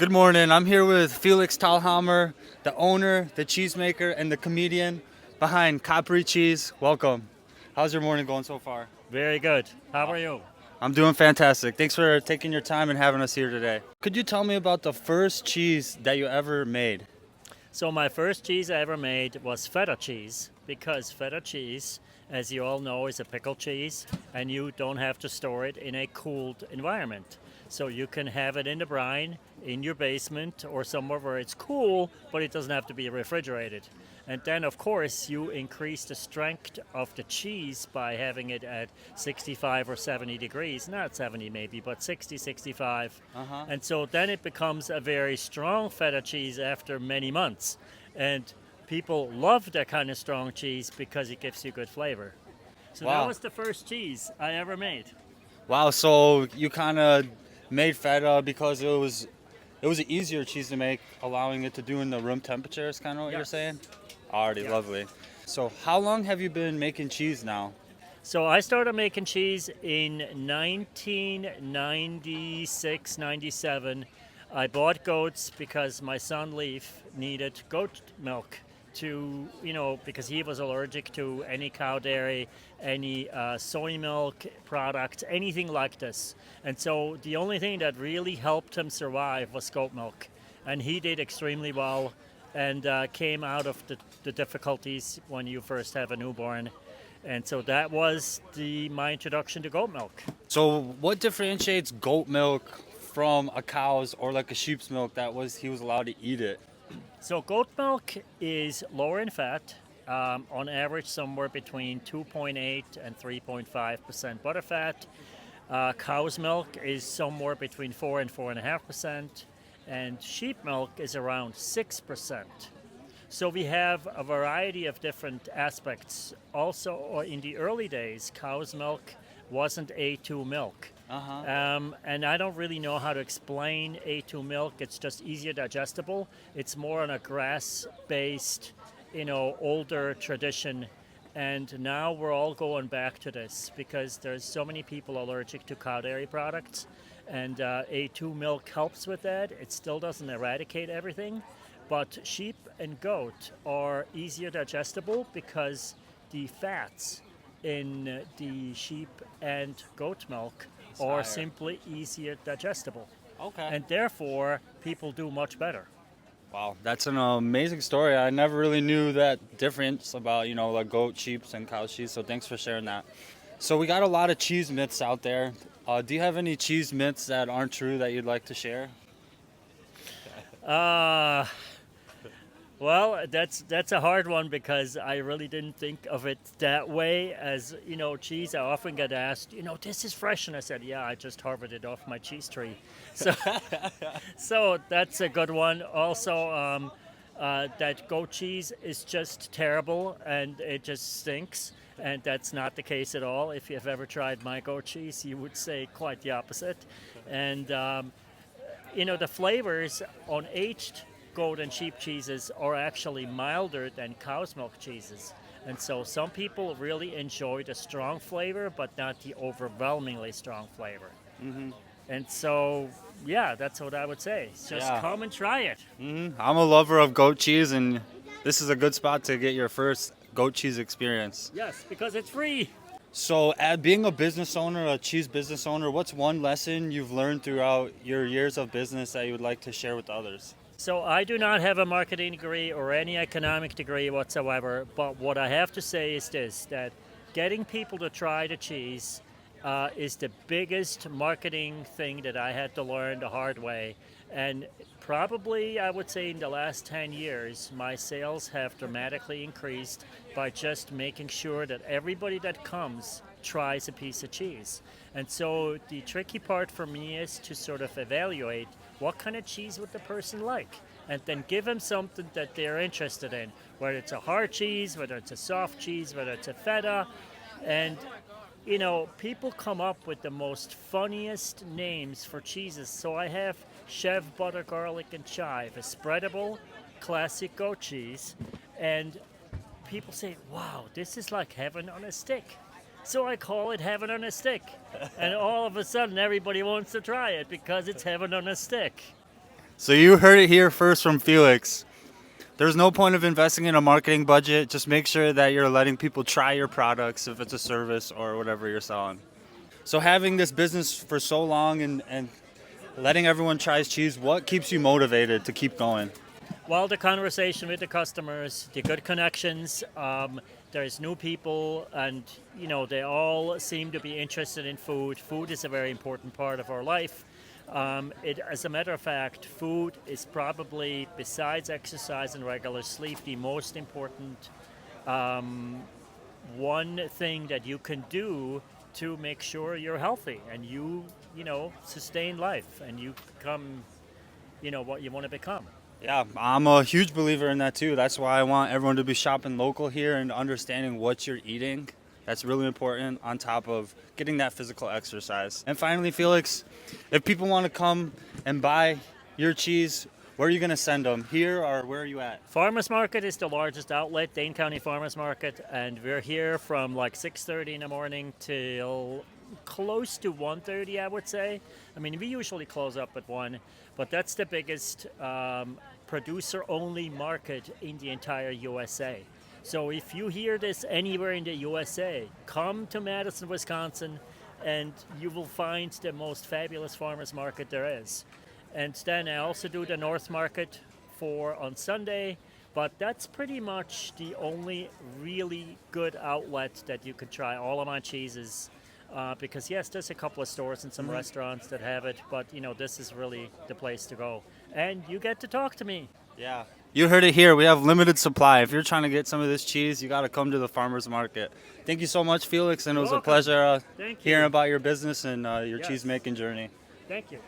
Good morning. I'm here with Felix Thalhammer, the owner, the cheesemaker, and the comedian behind Capri Cheese. Welcome. How's your morning going so far? Very good. How are you? I'm doing fantastic. Thanks for taking your time and having us here today. Could you tell me about the first cheese that you ever made? So my first cheese I ever made was Feta cheese because Feta cheese, as you all know, is a pickled cheese and you don't have to store it in a cooled environment. So you can have it in the brine, in your basement or somewhere where it's cool, but it doesn't have to be refrigerated. And then, of course, you increase the strength of the cheese by having it at 65 or 70 degrees. Not 70 maybe, but 60, 65. Uh-huh. And so then it becomes a very strong feta cheese after many months. And people love that kind of strong cheese because it gives you good flavor. So Wow. that was the first cheese I ever made. Wow, so you kind of made feta because it was an easier cheese to make, allowing it to do in the room temperature is kind of what you're Yes. saying? Already Yeah. lovely. So how long have you been making cheese now? So I started making cheese in 1996, 97. I bought goats because my son Leaf needed goat milk to, because he was allergic to any cow dairy, any soy milk products, anything like this. And so the only thing that really helped him survive was goat milk. And he did extremely well and came out of the difficulties when you first have a newborn. And so that was my introduction to goat milk. So what differentiates goat milk from a cow's or like a sheep's milk he was allowed to eat it? So goat milk is lower in fat, on average somewhere between 2.8 and 3.5% butterfat. Cow's milk is somewhere between 4 and 4.5%, and sheep milk is around 6%. So we have a variety of different aspects. Also, in the early days, cow's milk wasn't A2 milk. Uh-huh. And I don't really know how to explain A2 milk. It's just easier digestible. It's more on a grass-based, older tradition. And now we're all going back to this because there's so many people allergic to cow dairy products. And A2 milk helps with that. It still doesn't eradicate everything. But sheep and goat are easier digestible because the fats in the sheep and goat milk are higher. simply easier digestible. Okay. And therefore, people do much better. Wow, that's an amazing story. I never really knew that difference about, like goat, sheep, and cow cheese. So thanks for sharing that. So we got a lot of cheese myths out there. Do you have any cheese myths that aren't true that you'd like to share? Uh, well, that's a hard one because I really didn't think of it that way. As cheese, I often get asked, this is fresh, and I said, yeah, I just harvested it off my cheese tree. So, so that's a good one. Also, that goat cheese is just terrible and it just stinks. And that's not the case at all. If you've ever tried my goat cheese, you would say quite the opposite. And the flavors on aged goat and sheep cheeses are actually milder than cow's milk cheeses. And so some people really enjoy the strong flavor, but not the overwhelmingly strong flavor. Mm-hmm. And so, yeah, that's what I would say. Just come and try it. Mm-hmm. I'm a lover of goat cheese, and this is a good spot to get your first goat cheese experience. Yes, because it's free. So, being a business owner, a cheese business owner, what's one lesson you've learned throughout your years of business that you would like to share with others? So I do not have a marketing degree or any economic degree whatsoever, but what I have to say is this, that getting people to try the cheese is the biggest marketing thing that I had to learn the hard way. And probably, I would say in the last 10 years, my sales have dramatically increased by just making sure that everybody that comes tries a piece of cheese. And so the tricky part for me is to sort of evaluate what kind of cheese would the person like, and then give them something that they're interested in, whether it's a hard cheese, whether it's a soft cheese, whether it's a feta. And people come up with the most funniest names for cheeses. So I have Chev butter, garlic, and chive, a spreadable classic goat cheese. And people say, wow, this is like heaven on a stick. So I call it heaven on a stick. And all of a sudden, everybody wants to try it because it's heaven on a stick. So you heard it here first from Felix. There's no point of investing in a marketing budget. Just make sure that you're letting people try your products if it's a service or whatever you're selling. So having this business for so long and letting everyone try cheese, what keeps you motivated to keep going? Well, the conversation with the customers, the good connections, there's new people, and they all seem to be interested in food. Food is a very important part of our life. As a matter of fact, food is probably, besides exercise and regular sleep, the most important one thing that you can do to make sure you're healthy and you sustain life and you become, what you want to become. Yeah, I'm a huge believer in that too. That's why I want everyone to be shopping local here and understanding what you're eating. That's really important on top of getting that physical exercise. And finally, Felix, if people want to come and buy your cheese, where are you going to send them? Here or where are you at? Farmers Market is the largest outlet, Dane County Farmers Market, and we're here from like 6:30 in the morning till close to 1:30, I would say. I mean, we usually close up at 1, but that's the biggest producer-only market in the entire USA. So if you hear this anywhere in the USA, come to Madison, Wisconsin, and you will find the most fabulous farmers market there is. And then I also do the North Market on Sunday, but that's pretty much the only really good outlet that you could try all of my cheeses. Because yes, there's a couple of stores and some restaurants that have it, but this is really the place to go. And you get to talk to me. Yeah. You heard it here. We have limited supply. If you're trying to get some of this cheese, you got to come to the farmers market. Thank you so much, Felix, and it was a pleasure Thank you. hearing about your business and your Yes. cheese making journey. Thank you.